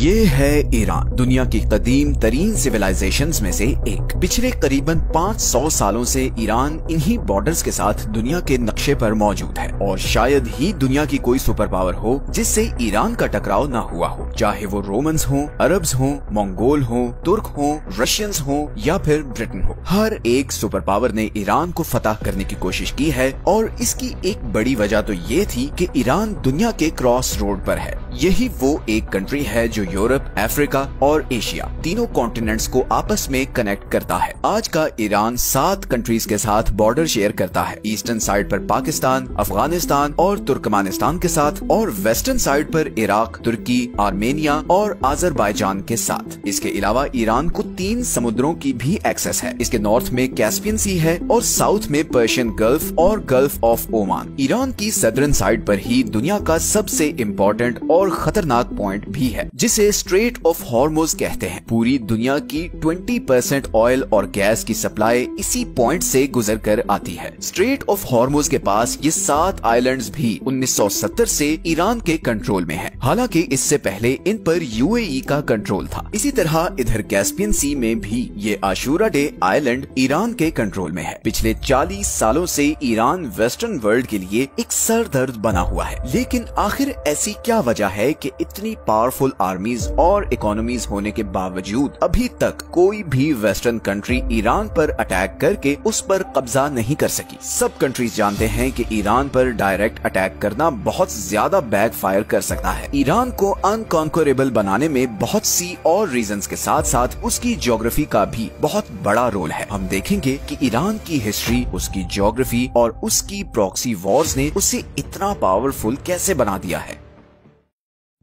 ये है ईरान, दुनिया की कदीम तरीन सिविलाइजेशंस में से एक। पिछले करीबन 500 सालों से ईरान इन्हीं बॉर्डर्स के साथ दुनिया के नक्शे पर मौजूद है और शायद ही दुनिया की कोई सुपर पावर हो जिससे ईरान का टकराव न हुआ हो, चाहे वो रोमन्स हो, अरब्स हो, मंगोल हो, तुर्क हो, रशियंस हो या फिर ब्रिटेन हो। हर एक सुपर पावर ने ईरान को फतह करने की कोशिश की है और इसकी एक बड़ी वजह तो ये थी कि ईरान दुनिया के क्रॉस रोड पर है। यही वो एक कंट्री है जो यूरोप, अफ्रीका और एशिया तीनों कॉन्टिनेंट्स को आपस में कनेक्ट करता है। आज का ईरान 7 कंट्रीज के साथ बॉर्डर शेयर करता है। ईस्टर्न साइड पर पाकिस्तान, अफगानिस्तान और तुर्कमानिस्तान के साथ और वेस्टर्न साइड पर इराक, तुर्की, आर्मेनिया और अजरबैजान के साथ। इसके अलावा ईरान को 3 समुद्रों की भी एक्सेस है। इसके नॉर्थ में कैस्पियन सी है और साउथ में पर्शियन गल्फ और गल्फ ऑफ ओमान। ईरान की सदर्न साइड पर ही दुनिया का सबसे इम्पोर्टेंट और खतरनाक पॉइंट भी है जिसे स्ट्रेट ऑफ हॉर्मुज कहते हैं। पूरी दुनिया की 20% ऑयल और गैस की सप्लाई इसी पॉइंट से गुजर कर आती है। स्ट्रेट ऑफ हॉर्मुज के पास ये 7 आइलैंड्स भी 1970 से ईरान के कंट्रोल में है। हालांकि इससे पहले इन पर यूएई का कंट्रोल था। इसी तरह इधर कैस्पियन सी में भी ये आशूरा डे आइलैंड ईरान के कंट्रोल में है। पिछले 40 सालों से ईरान वेस्टर्न वर्ल्ड के लिए एक सरदर्द बना हुआ है। लेकिन आखिर ऐसी क्या वजह है कि इतनी पावरफुल आर्मीज और इकोनॉमीज होने के बावजूद अभी तक कोई भी वेस्टर्न कंट्री ईरान पर अटैक करके उस पर कब्जा नहीं कर सकी? सब कंट्रीज जानते हैं कि ईरान पर डायरेक्ट अटैक करना बहुत ज्यादा बैकफायर कर सकता है। ईरान को अनकॉन्करेबल बनाने में बहुत सी और रीजंस के साथ साथ उसकी ज्योग्राफी का भी बहुत बड़ा रोल है। हम देखेंगे कि ईरान की हिस्ट्री, उसकी ज्योग्राफी और उसकी प्रॉक्सी वॉर्स ने उसे इतना पावरफुल कैसे बना दिया है।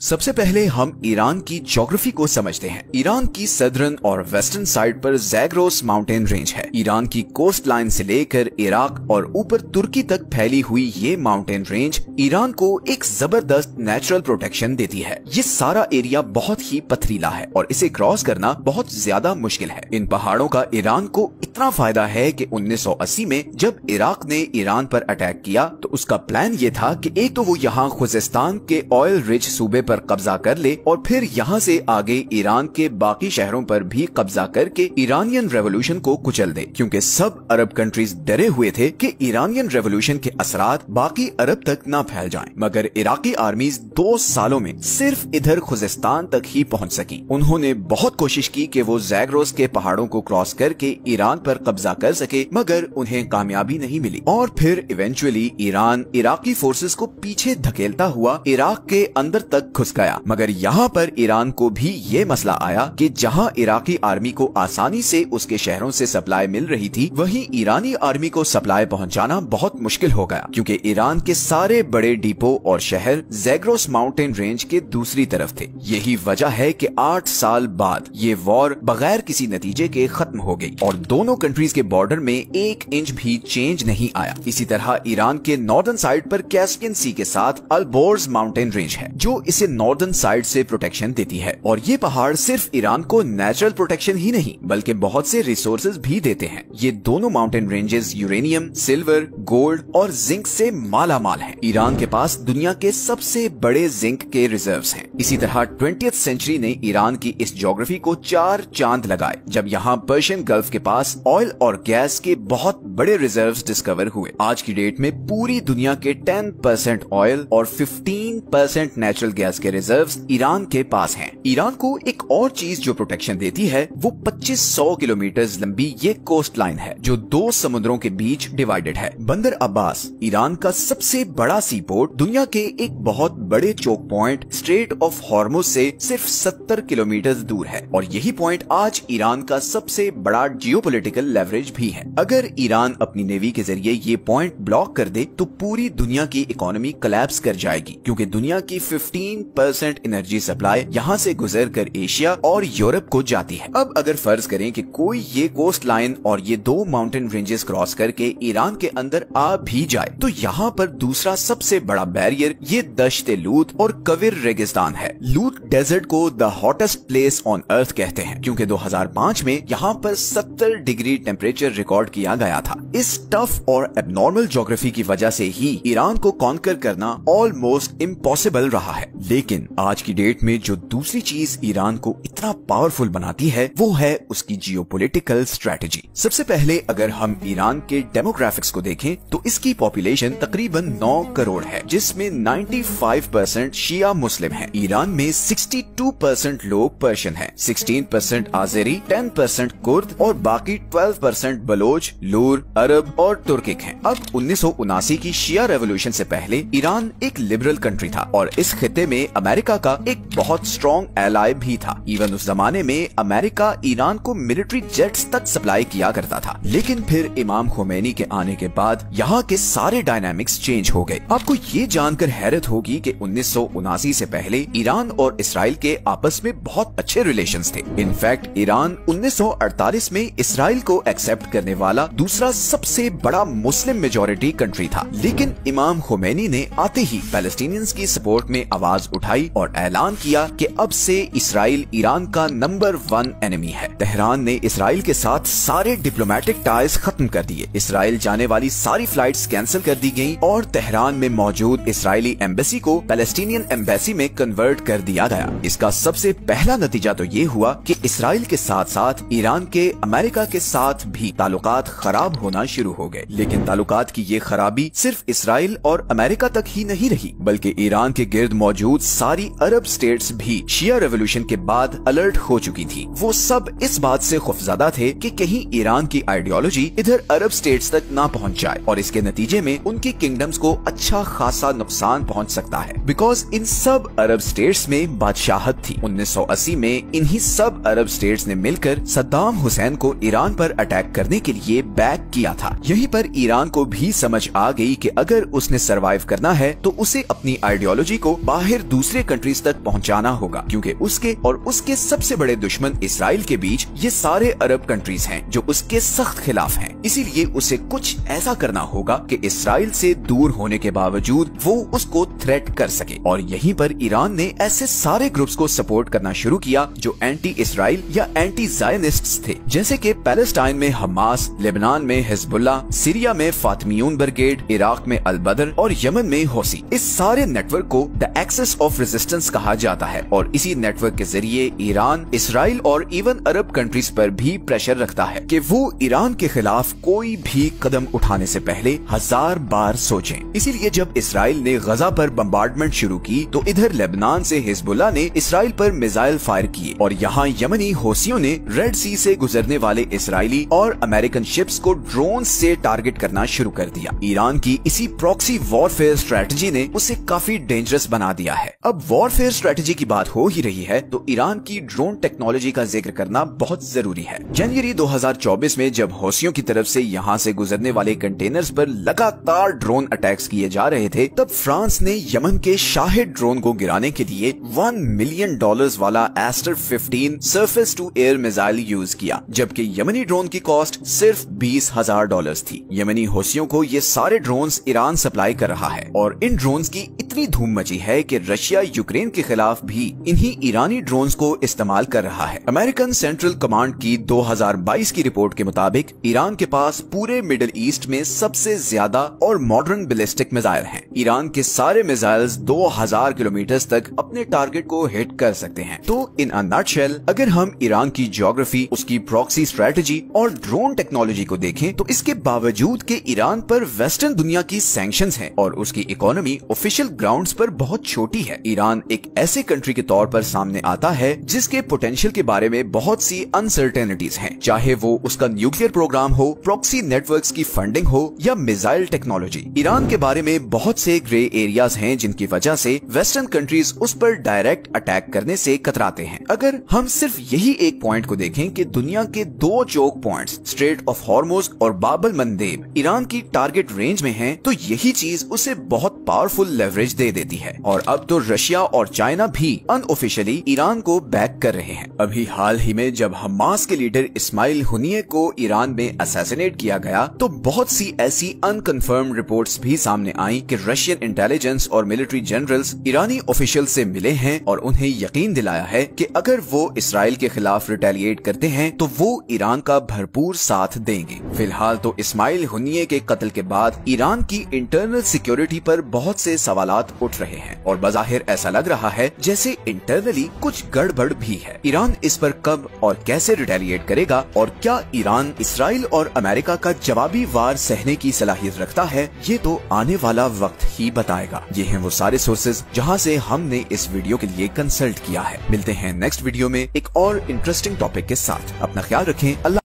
सबसे पहले हम ईरान की ज्योग्राफी को समझते हैं। ईरान की सदर्न और वेस्टर्न साइड पर ज़ैग्रोस माउंटेन रेंज है। ईरान की कोस्ट लाइन से लेकर इराक और ऊपर तुर्की तक फैली हुई ये माउंटेन रेंज ईरान को एक जबरदस्त नेचुरल प्रोटेक्शन देती है। ये सारा एरिया बहुत ही पथरीला है और इसे क्रॉस करना बहुत ज्यादा मुश्किल है। इन पहाड़ों का ईरान को इतना फायदा है कि 1980 में जब इराक ने ईरान पर अटैक किया तो उसका प्लान ये था कि एक तो वो यहाँ खुजिस्तान के ऑयल रिच सूबे पर कब्जा कर ले और फिर यहाँ से आगे ईरान के बाकी शहरों पर भी कब्जा करके ईरानियन रेवोल्यूशन को कुचल दे, क्योंकि सब अरब कंट्रीज डरे हुए थे कि ईरानियन रेवोल्यूशन के असरात बाकी अरब तक न फैल जाएं। मगर इराकी आर्मीज 2 सालों में सिर्फ इधर खुजिस्तान तक ही पहुंच सकी। उन्होंने बहुत कोशिश की कि वो ज़ैग्रोस के पहाड़ों को क्रॉस करके ईरान पर कब्जा कर सके, मगर उन्हें कामयाबी नहीं मिली और फिर इवेंचुअली ईरान इराकी फोर्सेस को पीछे धकेलता हुआ इराक के अंदर तक घुस गया। मगर यहाँ पर ईरान को भी ये मसला आया कि जहाँ इराकी आर्मी को आसानी से उसके शहरों से सप्लाई मिल रही थी, वहीं ईरानी आर्मी को सप्लाई पहुँचाना बहुत मुश्किल हो गया, क्योंकि ईरान के सारे बड़े डिपो और शहर ज़ैग्रोस माउंटेन रेंज के दूसरी तरफ थे। यही वजह है कि 8 साल बाद ये वॉर बगैर किसी नतीजे के खत्म हो गई और दोनों कंट्रीज के बॉर्डर में 1 इंच भी चेंज नहीं आया। इसी तरह ईरान के नॉर्दर्न साइड पर कैस्पियन सी के साथ अल्बोर्ज माउंटेन रेंज है जो इसे नॉर्दर्न साइड से प्रोटेक्शन देती है और ये पहाड़ सिर्फ ईरान को नेचुरल प्रोटेक्शन ही नहीं बल्कि बहुत से रिसोर्सेज भी देते हैं। ये दोनों mountain ranges uranium, silver, gold और जिंक से माला माल है। ईरान के पास दुनिया के सबसे बड़े जिंक के रिजर्व्स हैं। इसी तरह 20th सेंचुरी ने ईरान की इस ज्योग्राफी को 4 चांद लगाए जब यहाँ पर्शियन गल्फ के पास ऑयल और गैस के बहुत बड़े रिजर्व्स डिस्कवर हुए। आज की डेट में पूरी दुनिया के 10% ऑयल और 15% नेचुरल गैस के रिजर्व्स ईरान के पास हैं। ईरान को एक और चीज जो प्रोटेक्शन देती है वो 2500 किलोमीटर लंबी ये कोस्ट लाइन है जो 2 समुद्रों के बीच डिवाइडेड है। बंदर अब्बास ईरान का सबसे बड़ा सी पोर्ट दुनिया के एक बहुत बड़े choke point strait of Hormuz से सिर्फ 70 किलोमीटर दूर है और यही पॉइंट आज ईरान का सबसे बड़ा जियोपॉलिटिकल लेवरेज भी है। अगर ईरान अपनी नेवी के जरिए ये पॉइंट ब्लॉक कर दे तो पूरी दुनिया की इकोनॉमी कोलैप्स कर जाएगी, क्योंकि दुनिया की 15% एनर्जी सप्लाई यहाँ से गुजर कर एशिया और यूरोप को जाती है। अब अगर फर्ज करें कि कोई ये कोस्ट लाइन और ये 2 माउंटेन रेंजेस क्रॉस करके ईरान के अंदर आ भी जाए तो यहाँ पर दूसरा सबसे बड़ा बैरियर ये दश्ते लूत और कविर रेगिस्तान है। लूत डेजर्ट को the hottest place on earth कहते हैं, क्योंकि 2005 में यहाँ पर 70 डिग्री टेम्परेचर रिकॉर्ड किया गया था। इस टफ और एबनॉर्मल ज्योग्राफी की वजह से ही ईरान को कॉन्कर करना ऑलमोस्ट इम्पॉसिबल रहा है। लेकिन आज की डेट में जो दूसरी चीज ईरान को इतना पावरफुल बनाती है वो है उसकी जियोपॉलिटिकल स्ट्रेटजी। सबसे पहले अगर हम ईरान के डेमोग्राफिक्स को देखें तो इसकी पॉपुलेशन तकरीबन 9 करोड़ है, जिसमें 95% शिया मुस्लिम हैं। ईरान में 62% लोग पर्शियन हैं, 16% आज़ेरी, 10% कुर्द और बाकी 12% बलोच, लूर, अरब और तुर्किक हैं। अब 1979 की शिया रेवोल्यूशन से पहले ईरान एक लिबरल कंट्री था और इस खित्ते में अमेरिका का एक बहुत स्ट्रॉन्ग एलाय भी था। इवन उस जमाने में अमेरिका ईरान को मिलिट्री जेट्स तक सप्लाई किया करता था। लेकिन फिर इमाम खोमेनी के आने के बाद यहाँ के सारे डायनामिक्स चेंज हो गए। आपको ये जानकर हैरत होगी कि 1979 से पहले ईरान और इसराइल के आपस में बहुत अच्छे रिलेशंस थे। इनफैक्ट ईरान 1948 में इसराइल को एक्सेप्ट करने वाला दूसरा सबसे बड़ा मुस्लिम मेजॉरिटी कंट्री था। लेकिन इमाम खोमेनी ने आते ही पैलेस्टीनियंस की सपोर्ट में आवाज उठाई और ऐलान किया कि अब से इसराइल ईरान का नंबर 1 एनिमी है। तेहरान ने इसराइल के साथ सारे डिप्लोमेटिक टाइज खत्म कर दिए। इसराइल जाने वाली सारी फ्लाइट्स कैंसिल कर दी गयी और तेहरान में मौजूद इसराइली एम्बेसी को पैलेस्टीनियन एम्बेसी में कन्वर्ट कर दिया गया। इसका सबसे पहला नतीजा तो ये हुआ कि इसराइल के साथ साथ ईरान के अमेरिका के साथ भी ताल्लुकात खराब होना शुरू हो गए। लेकिन ताल्लुकात की ये खराबी सिर्फ इसराइल और अमेरिका तक ही नहीं रही, बल्कि ईरान के गिर्द मौजूद सारी अरब स्टेट्स भी शिया रेवोल्यूशन के बाद अलर्ट हो चुकी थी। वो सब इस बात से खौफजदा थे कि कहीं ईरान की आइडियोलॉजी इधर अरब स्टेट्स तक ना पहुंच जाए और इसके नतीजे में उनकी किंगडम्स को अच्छा खासा नुकसान पहुंच सकता है। बिकॉज इन सब अरब स्टेट्स में बादशाहत थी। 1980 में इन्हीं सब अरब स्टेट्स ने मिलकर सद्दाम हुसैन को ईरान पर अटैक करने के लिए बैक किया था। यहीं पर ईरान को भी समझ आ गई कि अगर उसने सरवाइव करना है तो उसे अपनी आइडियोलॉजी को बाहर दूसरे कंट्रीज तक पहुंचाना होगा, क्योंकि उसके और उसके सबसे बड़े दुश्मन इसराइल के बीच ये सारे अरब कंट्रीज हैं जो उसके सख्त खिलाफ हैं। इसीलिए उसे कुछ ऐसा करना होगा कि इसराइल से दूर होने के बावजूद वो उसको थ्रेट कर सके। और यहीं पर ईरान ने ऐसे सारे ग्रुप्स को सपोर्ट करना शुरू किया जो एंटी इसराइल या एंटी ज़ायनिस्ट्स थे, जैसे कि पैलेस्टाइन में हमास, लेबनान में हिजबुल्लाह, सीरिया में फातिमियून ब्रिगेड, इराक में अल बदर और यमन में हौसी। इस सारे नेटवर्क को द एक्सिस ऑफ रेजिस्टेंस कहा जाता है और इसी नेटवर्क के जरिए ईरान, इसराइल और इवन अरब कंट्रीज पर भी प्रेशर रखता है कि वो ईरान के खिलाफ कोई भी कदम उठाने से पहले 1000 बार सोचें। इसीलिए जब इसराइल ने गजा पर बम्बार्डमेंट शुरू की तो इधर लेबनान से हिजबुल्लाह ने इसराइल पर मिसाइल फायर किए और यहाँ यमनी हौसियों ने रेड सी से गुजरने वाले इसराइली और अमेरिकन शिप्स को ड्रोन से टारगेट करना शुरू कर दिया। ईरान की इसी प्रॉक्सी वॉरफेयर स्ट्रेटजी ने उसे काफी डेंजरस बना दिया है। अब वॉरफेयर स्ट्रेटजी की बात हो ही रही है तो ईरान की ड्रोन टेक्नोलॉजी का जिक्र करना बहुत जरूरी है। जनवरी 2024 में जब हौसियों की तरफ से यहाँ से गुजरने वाले कंटेनर्स पर लगातार ड्रोन अटैक्स किए जा रहे थे, तब फ्रांस ने यमन के शाहिद ड्रोन को गिराने के लिए $1 मिलियन वाला Aster 15 surface to air missile use किया, जबकि यमनी ड्रोन की कॉस्ट सिर्फ $20,000 थी। यमनी हौसियों को ये सारे ड्रोन्स ईरान सप्लाई कर रहा है और इन ड्रोन्स की इतनी धूम मची है कि रशिया यूक्रेन के खिलाफ भी इन्हीं ईरानी ड्रोन्स को इस्तेमाल कर रहा है। अमेरिकन सेंट्रल कमांड की 2022 की रिपोर्ट के मुताबिक ईरान के पास पूरे मिडिल ईस्ट में सबसे ज्यादा और मॉडर्न बैलिस्टिक मिसाइल हैं। ईरान के सारे मिसाइल्स 2000 किलोमीटर तक अपने टारगेट को हिट कर सकते हैं। तो इन अ नटशेल अगर हम ईरान की ज्योग्राफी, उसकी प्रॉक्सी स्ट्रेटजी और ड्रोन टेक्नोलॉजी को देखें तो इसके बावजूद कि ईरान पर वेस्टर्न दुनिया की सैंक्शंस हैं और उसकी इकोनॉमी ऑफिशियल ग्राउंड्स पर बहुत छोटी है, ईरान एक ऐसे कंट्री के तौर पर सामने आता है जिसके पोटेंशियल के बारे में बहुत सी अनसर्टेनिटीज हैं, चाहे वो उसका न्यूक्लियर प्रोग्राम हो, प्रॉक्सी नेटवर्क्स की फंडिंग हो या मिसाइल टेक्नोलॉजी। ईरान के बारे में बहुत से ग्रे एरियाज हैं जिनकी वजह से वेस्टर्न कंट्रीज उस पर डायरेक्ट अटैक करने से कतराते हैं। अगर हम सिर्फ यही एक पॉइंट को देखें कि दुनिया के 2 choke points strait of Hormuz और बाब अल मंदेब ईरान की टारगेट रेंज में हैं, तो यही चीज उसे बहुत पावरफुल लेवरेज दे देती है। और अब तो रशिया और चाइना भी अनऑफिशियली ईरान को बैक कर रहे हैं। अभी हाल ही में जब हमास के लीडर इस्माइल हुनिये को ईरान में असैसिनेट किया गया तो बहुत सी ऐसी अनकन्फर्म रिपोर्ट्स भी सामने आई कि रशियन इंटेलिजेंस और मिलिट्री जनरल्स ईरानी ऑफिशियल से मिले हैं और उन्हें यकीन दिलाया है कि अगर वो इसराइल के खिलाफ रिटेलिएट करते हैं तो वो ईरान का भरपूर साथ देंगे। फिलहाल तो इस्माइल हुनिये के कत्ल के बाद ईरान की इंटरनल सिक्योरिटी पर बहुत से सवालात उठ रहे हैं और बाज़ाहिर बज़ाहिर ऐसा लग रहा है जैसे इंटरनली कुछ गड़बड़ भी है। ईरान इस पर कब और कैसे रिटेलिएट करेगा और क्या ईरान इसराइल और अमेरिका का जवाबी वार सहने की सलाहियत रखता है, ये तो आने वाला वक्त ही बताएगा। ये हैं वो सारे सोर्सेज जहां से हमने इस वीडियो के लिए कंसल्ट किया है। मिलते हैं नेक्स्ट वीडियो में एक और इंटरेस्टिंग टॉपिक के साथ। अपना ख्याल रखें। अल्लाह